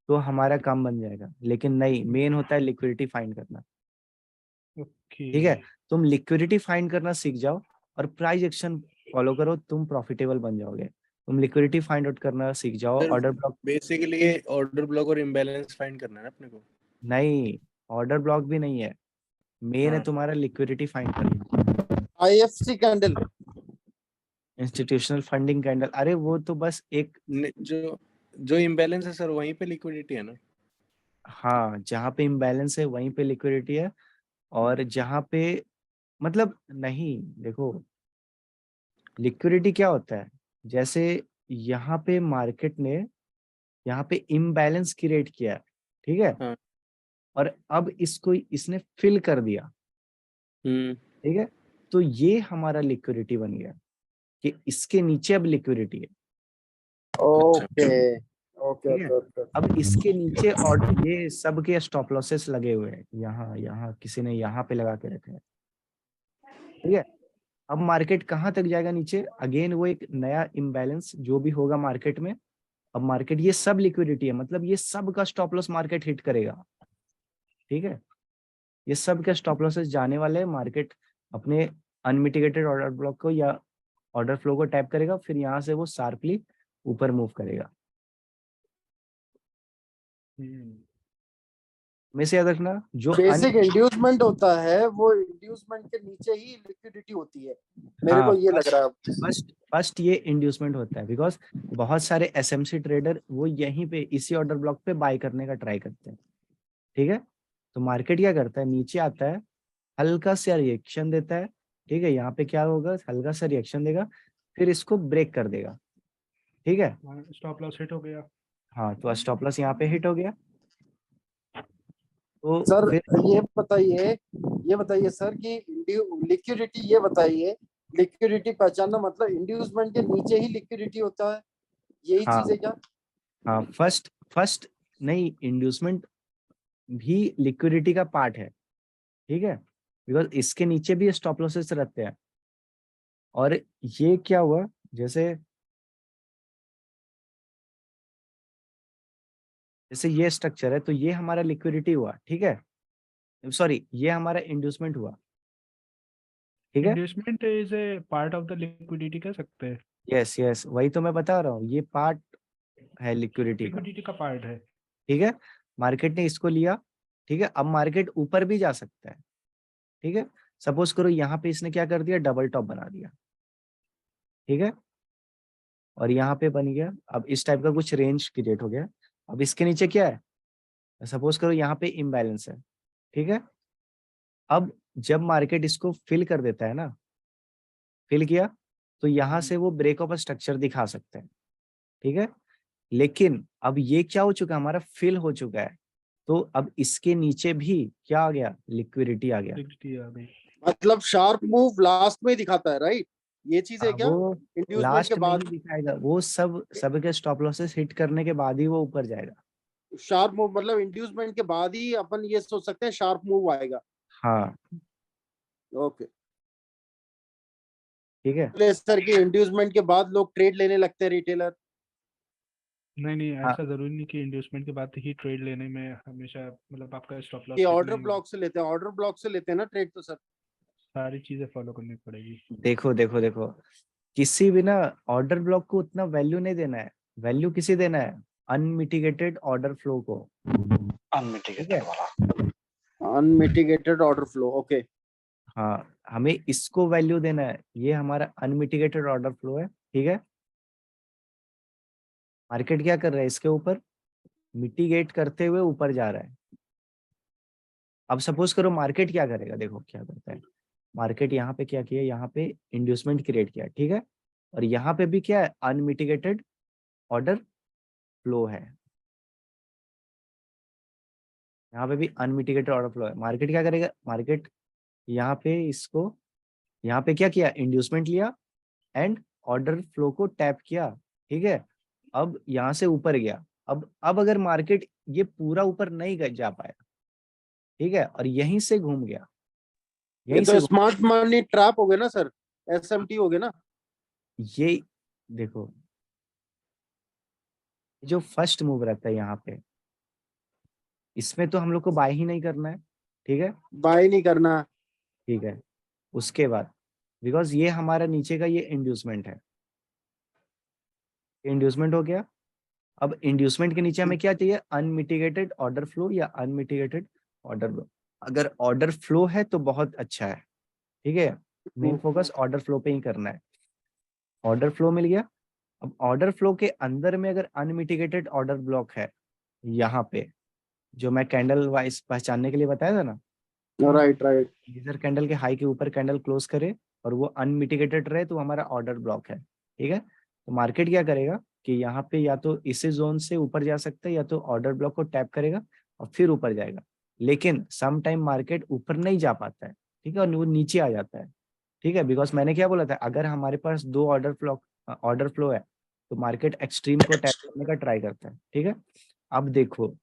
तो हमारा काम बन जाएगा, लेकिन नहीं, मेन होता है लिक्विडिटी फाइंड करना, ओके। ठीक है। तुम लिक्विडिटी फाइंड करना सीख जाओ और प्राइस एक्शन फॉलो करो, तुम प्रॉफिटेबल बन जाओगे। तुम लिक्विडिटी फाइंड आउट करना सीख जाओ, सर ऑर्डर ब्लॉक बेसिकली ये ऑर्डर ब्लॉक और इम्बैलेंस फाइंड करना है ना अपने को। नहीं, ऑर्डर ब्लॉक भी नहीं है, मेन है हाँ तुम्हारा लिक्विडिटी फाइंड करना। IFC candle. Institutional funding candle, अरे वो तो बस एक, जो जो इम्बैलेंस है सर वहीं पे लिक्विडिटी है ना। हाँ जहाँ पे इम्बैलेंस है वहीं पे लिक्विडिटी है, और जहाँ पे मतलब नहीं, देखो लिक्विडिटी क्या होता है, जैसे यहाँ पे मार्केट ने यहाँ पे इम्बैलेंस क्रिएट किया, ठीक है, हाँ। और अब इसको इसने फिल कर दिया, ठीक है, तो ये हमारा लिक्विडिटी बन गया कि इसके नीचे अब लिक्विडिटी है, अच्छा। ओके ओके ठीक है। Okay okay. अब इसके नीचे और ये सब के स्टॉप लॉसेस लगे हुए हैं, यहाँ यहाँ किसी ने यहाँ पे लगा के रखे हैं, ठीक है। अब मार्केट कहाँ तक जाएगा नीचे, अगेन वो एक नया इम्बैलेंस जो भी होगा मार्केट में। अब मार्केट ये सब लिक्विडिटी है, मतलब ये सब का स्टॉप लॉस मार्केट हिट करेगा, ठीक है। ये सब के स्टॉप लॉसेस जाने वाले हैं, मार्केट अपने अनमिटिगेटेड ऑर्डर ब्लॉक को या ऑर्डर फ्लो को टैप करेगा, फिर यहाँ से वो शार्पली ऊपर मूव करेगा। में से याद रखना, जो बेसिक इंड्यूसमेंट होता है वो इंड्यूसमेंट के नीचे ही लिक्विडिटी होती है, मेरे को ये लग रहा है। फर्स्ट ये इंड्यूसमेंट होता है, बिकॉज बहुत सारे एसएमसी ट्रेडर वो यहीं पे इसी ऑर्डर ब्लॉक पे बाय करने का ट्राई करते हैं, ठीक है। तो मार्केट क्या करता है, नीचे आता है, हल्का सा रिएक्शन देता है, ठीक है, यहाँ पे क्या होगा, हल्का सा रिएक्शन देगा, फिर इसको ब्रेक कर देगा, ठीक है। स्टॉप लॉस हिट हो गया। हाँ तो स्टॉप लॉस यहाँ पे हिट हो गया, तो सर फिर ये बताइए सर कि लिक्विडिटी, ये बताइए लिक्विडिटी पहचानना मतलब इंड्यूसमेंट के नीचे ही लिक्विडिटी होता है, यही हाँ चीज है क्या? हाँ, फर्स्ट नहीं, इंड्यूसमेंट भी लिक्विडिटी का पार्ट है, ठीक है, बिकॉज इसके नीचे भी स्टॉप लॉसेस रहते हैं। और ये क्या हुआ, जैसे जैसे ये स्ट्रक्चर है तो ये हमारा लिक्विडिटी हुआ, ठीक है, सॉरी ये हमारा इंड्यूसमेंट हुआ, ठीक है। Inducement is a part of the liquidity कह सकते हैं। यस यस, वही तो मैं बता रहा हूँ, ये पार्ट है लिक्विडिटी का, लिक्विडिटी का पार्ट है। ठीक है। मार्केट ने इसको लिया, ठीक है, अब मार्केट ऊपर भी जा सकता है, ठीक है। सपोज करो यहाँ पे इसने क्या कर दिया, डबल टॉप बना दिया, ठीक है, और यहाँ पे बन गया, अब इस टाइप का कुछ रेंज क्रिएट हो गया। अब इसके नीचे क्या है, सपोज करो यहाँ पे इम्बैलेंस है, ठीक है। अब जब मार्केट इसको फिल कर देता है ना, फिल किया, तो यहाँ से वो ब्रेक ऑफ स्ट्रक्चर दिखा सकते हैं, ठीक है। लेकिन अब ये क्या हो चुका है, हमारा फिल हो चुका है, तो अब इसके नीचे भी क्या आ गया, लिक्विडिटी आ गया। लिक्विडिटी आ गई। मतलब शार्प मूव लास्ट में दिखाता है, राइट? ये चीज है क्या वो इंड्यूसमेंट के लास्ट में ही बाद? दिखाएगा, वो सब के स्टॉप लॉसेस हिट करने के बाद ही वो ऊपर जाएगा। शार्प मूव मतलब इंड्यूसमेंट के बाद ही अपन ये सोच सकते हैं शार्प मूव आएगा। हाँ ओके। ठीक है। सर की इंड्यूसमेंट के बाद लोग ट्रेड लेने लगते हैं, रिटेलर। नहीं हाँ ऐसा जरूरी नहीं कि इंड्यूसमेंट के बाद ही ट्रेड लेने में हमेशा मतलब आपका स्टॉप लॉस ये हिट ऑर्डर नहीं होगा। ब्लॉक से लेते हैं, ऑर्डर ब्लॉक से लेते हैं ना ट्रेड तो सर। सारी चीजें फॉलो करनी पड़ेगी। देखो देखो देखो, किसी भी ना ऑर्डर ब्लॉक को उतना वैल्यू नहीं देना है, वैल्यू किसी देना है, अनमिटिगेटेड ऑर्डर फ्लो को, ठीक है। Unmitigated order flow, okay. हाँ हमें इसको वैल्यू देना है, ये हमारा अनमिटिगेटेड ऑर्डर फ्लो है, ठीक है। मार्केट क्या कर रहा है, इसके ऊपर मिटिगेट करते हुए ऊपर जा रहा है। अब सपोज करो मार्केट क्या करेगा, देखो क्या करता है, मार्केट यहाँ पे क्या किया, यहाँ पे इंड्यूसमेंट क्रिएट किया, ठीक है, और यहाँ पे भी क्या है, अनमिटिगेटेड ऑर्डर फ्लो है, यहाँ पे भी अनमिटिगेटेड ऑर्डर फ्लो है। मार्केट क्या करेगा, मार्केट यहाँ पे इसको, यहाँ पे क्या किया, इंड्यूसमेंट लिया एंड ऑर्डर फ्लो को टैप किया, ठीक है, अब यहाँ से ऊपर गया, अब अगर मार्केट ये पूरा ऊपर नहीं जा पाया, ठीक है, और यहीं से घूम गया, ये यहीं तो से स्मार्ट मनी ट्रैप हो गया ना सर, एसएमटी हो गया ना। ये देखो, जो फर्स्ट मूव रहता है यहाँ पे, इसमें तो हम लोग को बाय ही नहीं करना है, ठीक है, बाय नहीं करना। ठीक है। उसके बाद बिकॉज ये हमारा नीचे का ये इंड्यूसमेंट है, इंड्यूसमेंट हो गया। अब इंड्यूसमेंट के नीचे हमें क्या चाहिए, अनमिटिगेटेड ऑर्डर फ्लो या अनमिटिगेटेड ऑर्डर फ्लो। अगर ऑर्डर फ्लो है तो बहुत अच्छा है, ठीक है, मेन फोकस ऑर्डर फ्लो पे ही करना है। ऑर्डर फ्लो मिल गया। अब ऑर्डर फ्लो के अंदर में अगर अनमिटिगेटेड ऑर्डर ब्लॉक है, यहाँ पे जो मैं कैंडल वाइज पहचानने के लिए बताया था ना, राइट राइट। लेजर कैंडल के हाई के ऊपर कैंडल क्लोज करे और वो अनमिटिगेटेड रहे तो हमारा ऑर्डर ब्लॉक है, ठीक है। तो मार्केट क्या करेगा कि यहाँ पे या तो इसी जोन से ऊपर जा सकता है या तो ऑर्डर ब्लॉक को टैप करेगा और फिर ऊपर जाएगा। लेकिन सम टाइम मार्केट ऊपर नहीं जा पाता है, ठीक है, और वो नीचे आ जाता है, ठीक है। बिकॉज मैंने क्या बोला था, अगर हमारे पास दो ऑर्डर फ्लो है तो मार्केट एक्सट्रीम को टैप करने का ट्राई करता है, ठीक है। अब देखो,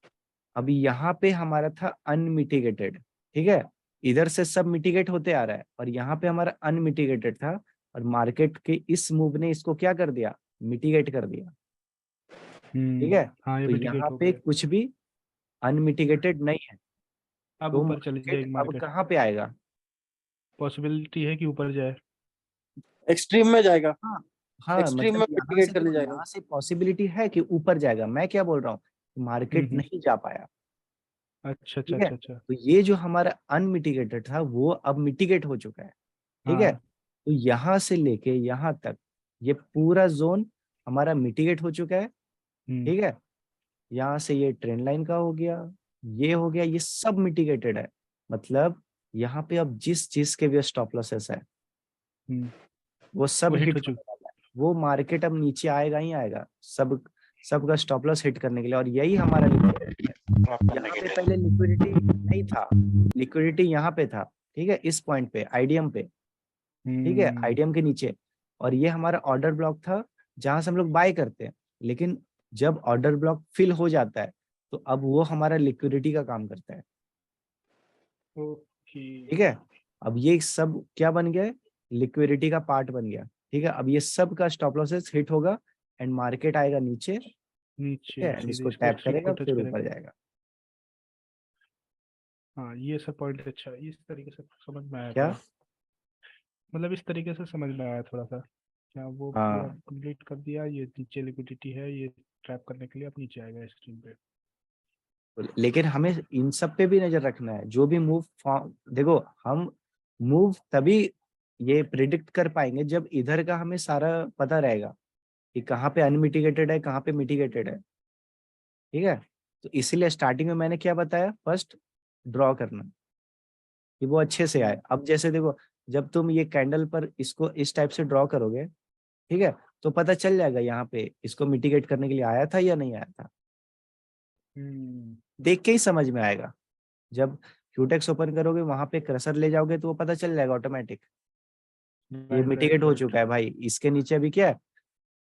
अभी यहाँ पे हमारा था अनमिटिगेटेड, ठीक है, इधर से सब मिटिगेट होते आ रहा है और यहाँ पे हमारा अनमिटिगेटेड था और मार्केट के इस मूव ने इसको क्या कर दिया, मिटिगेट कर दिया, ठीक है। हाँ, ये तो मिटिगेट यहाँ हो पे गया। कुछ भी अनमिटिगेटेड नहीं है, अब तो ऊपर चली मार्केट जाएगी अब मार्केट, कहाँ पे आएगा, पॉसिबिलिटी है कि ऊपर जाए। एक्सट्रीम में जाएगा, हाँ हाँ, एक्सट्रीम मतलब में यहाँ से मिटिगेट करने देखो, जाएगा। यहाँ से पॉसिबिलिटी है कि ऊपर जाएगा। मैं क्या बोल रहा हूँ, मार्केट हम्म। नहीं जा पाया, अच्छा अच्छा ठीक है। अच्छा अच्छा। तो ये जो हमारा अनमिटिगेटेड था वो अब मिटिगेट हो चुका है, ठीक है। हाँ। तो यहाँ से लेके यहाँ तक ये पूरा जोन हमारा मिटिगेट हो चुका है, हम्म। ठीक है। यहाँ से ये ट्रेंड लाइन का हो गया, ये हो गया, ये सब मिटिगेटेड है। मतलब यहाँ पे अब जिस चीज के भी स्टॉप लॉसेस है हम्म। वो सब वो हिट हिट हो होने चुका। वाला है। वो मार्केट अब नीचे आएगा ही आएगा, सबका स्टॉप लॉस हिट करने के लिए, और यही हमारा लिक्विडिटी है। यहाँ पे पहले लिक्विडिटी नहीं था, लिक्विडिटी यहाँ पे था, ठीक है, इस पॉइंट पे आईडीएम पे, ठीक है, हम्म। आईडीएम के नीचे। और ये हमारा ऑर्डर ब्लॉक था जहां से हम लोग बाय करते हैं। लेकिन जब ऑर्डर ब्लॉक फिल हो जाता है तो अब वो हमारा लिक्विडिटी का काम करता है, ओके। ठीक है। अब ये सब क्या बन गया है, लिक्विडिटी का पार्ट बन गया, ठीक है। अब ये सब का स्टॉप लॉसेस हिट होगा एंड मार्केट आएगा नीचे, ठीक नीचे है, एंड सीधे इसको इसको टैप एक्सट्रीम को करेगा टच फिर ऊपर करेगा। जाएगा। हाँ, ये सब पॉइंट अच्छा, इस तरीके से समझ में आया क्या, थोड़ा। मतलब इस तरीके से समझ में आया थोड़ा सा। क्या वो पूरा हाँ, कंप्लीट कर दिया, ये नीचे लिक्विडिटी है, ये ट्रैप करने के लिए अब नीचे आएगा स्क्रीन पे। लेकिन हमें इन सब पे भी नजर रखना है। जो भी मूव, देखो, हम मूव तभी ये प्रिडिक्ट कर पाएंगे जब इधर का हमें सारा पता रहेगा कि कहाँ पे अनमिटिगेटेड है, कहाँ पे मिटिगेटेड है, ठीक है। तो इसीलिए स्टार्टिंग में मैंने क्या बताया, फर्स्ट ड्रॉ करना कि वो अच्छे से आए। अब जैसे देखो, जब तुम ये कैंडल पर इसको इस टाइप से ड्रॉ करोगे, ठीक है, तो पता चल जाएगा यहाँ पे इसको मिटिगेट करने के लिए आया था या नहीं आया था, हम्म। देख के ही समझ में आएगा। जब क्यूटेक्स ओपन करोगे वहां पे क्रसर ले जाओगे तो वो पता चल जाएगा ऑटोमेटिक, ये राइट मिटिगेट राइट हो राइट। चुका है भाई। इसके नीचे अभी क्या है,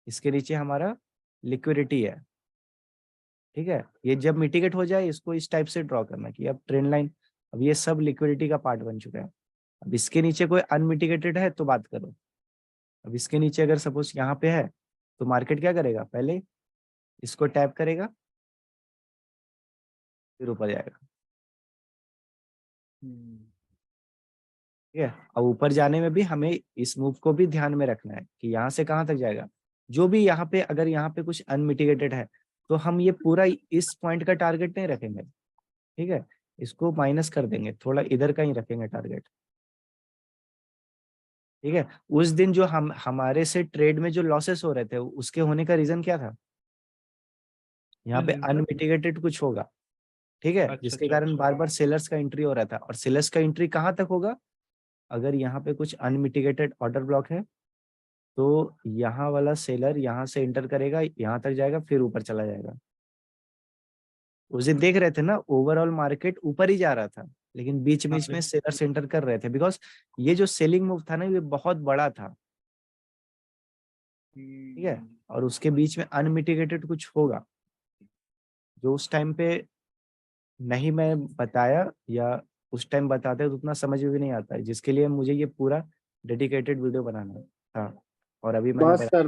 इसके नीचे हमारा लिक्विडिटी है, ठीक है। ये जब मिटिगेट हो जाए इसको इस टाइप से ड्रॉ करना कि अब ट्रेंड लाइन, अब ये सब लिक्विडिटी का पार्ट बन चुका है। अब इसके नीचे कोई अनमिटिगेटेड है तो बात करो। अब इसके नीचे अगर सपोज यहाँ पे है तो मार्केट क्या करेगा, पहले इसको टैप करेगा फिर ऊपर जाएगा, ठीक है। अब ऊपर जाने में भी हमें इस मूव को भी ध्यान में रखना है कि यहाँ से कहाँ तक जाएगा। जो भी यहाँ पे, अगर यहाँ पे कुछ अनमिटिगेटेड है तो हम ये पूरा इस पॉइंट का टारगेट नहीं रखेंगे, ठीक है, इसको माइनस कर देंगे, थोड़ा इधर का ही रखेंगे टारगेट, ठीक है। उस दिन जो हमारे से ट्रेड में जो लॉसेस हो रहे थे उसके होने का रीजन क्या था, यहाँ किस पे दिन सर? अनमिटिगेटेड कुछ होगा, ठीक है, अच्छा जिसके अच्छा कारण अच्छा। बार बार सेलर्स का एंट्री हो रहा था। और सेलर्स का एंट्री कहाँ तक होगा, अगर यहाँ पे कुछ अनमिटिगेटेड ऑर्डर ब्लॉक है तो यहाँ वाला सेलर यहाँ से एंटर करेगा, यहाँ तक जाएगा फिर ऊपर चला जाएगा। उस दिन देख रहे थे ना, ओवरऑल मार्केट ऊपर ही जा रहा था लेकिन बीच हाँ बीच में सेलर्स एंटर कर रहे थे बिकॉज ये जो सेलिंग मूव था ना ये बहुत बड़ा था, ठीक है, और उसके बीच में अनमिटिगेटेड कुछ होगा जो उस टाइम पे नहीं मैं बताया, या उस टाइम बताते तो उतना समझ में भी नहीं आता है, जिसके लिए मुझे ये पूरा डेडिकेटेड वीडियो बनाना था। और अभी मैंने बस सर,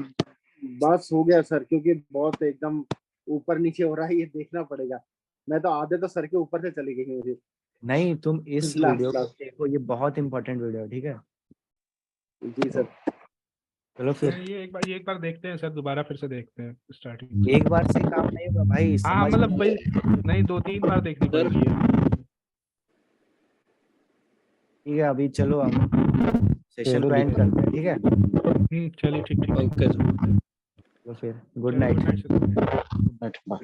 बस हो गया सर, क्योंकि बहुत एकदम ऊपर नीचे हो रहा है, ये देखना पड़ेगा। मैं तो आधे तो सर के ऊपर से चली गई मुझे। नहीं, तुम इस लास्ट वीडियो को लास्ट देखो, ये बहुत इंपॉर्टेंट वीडियो है, ठीक है। जी सर। चलो फिर, ये एक बार देखते हैं सर, दोबारा फिर से देखते हैं स्टार्टिंग। एक बार से काम नहीं होगा भाई, हाँ समझ मतलब में। भाई, नहीं 2-3 बार देखनी सर पड़ेगी ये। ठीक है, अभी चलो हम सेशन को एंड करते हैं, ठीक है। चलिए ठीक ठीक। Okay sir. तो फिर गुड चलो नाइट। Good night sir. अच्छा।